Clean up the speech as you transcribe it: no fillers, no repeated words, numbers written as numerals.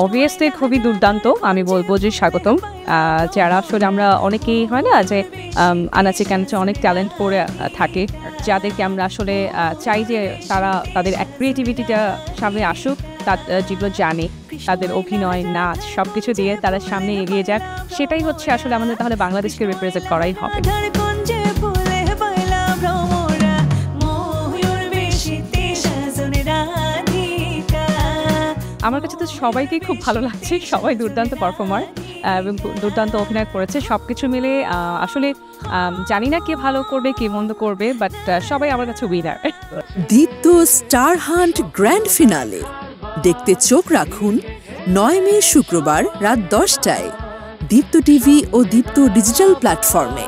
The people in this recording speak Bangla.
অবভিয়াসলি খুবই দুর্দান্ত, আমি বলবো যে স্বাগতম। যারা আসলে আমরা অনেকেই হয় না যে আনাচে কানাচে অনেক ট্যালেন্ট করে থাকে, যাদেরকে আমরা আসলে চাই যে তারা তাদের ক্রিয়েটিভিটিটা সামনে আসুক, যেগুলো জানে তাদের অভিনয়, নাচ সব কিছু দিয়ে তারা সামনে এগিয়ে যাক, সেটাই হচ্ছে আসলে আমাদের তাহলে বাংলাদেশকে রিপ্রেজেন্ট করাই হবে। আমার কাছে তো সবাইকেই খুব ভালো লাগছে, সবাই দুর্দান্ত পারফর্মার এবং দুর্দান্ত অভিনয় করেছে। সব কিছু মিলে আসলে জানি না কে ভালো করবে কে মন্দ করবে, বাট সবাই আমার কাছে উইনার। দীপ্ত স্টার হান্ট গ্র্যান্ড ফিনালে দেখতে চোখ রাখুন 9 মে শুক্রবার রাত 10টায় দীপ্ত টিভি ও দীপ্ত ডিজিটাল প্ল্যাটফর্মে।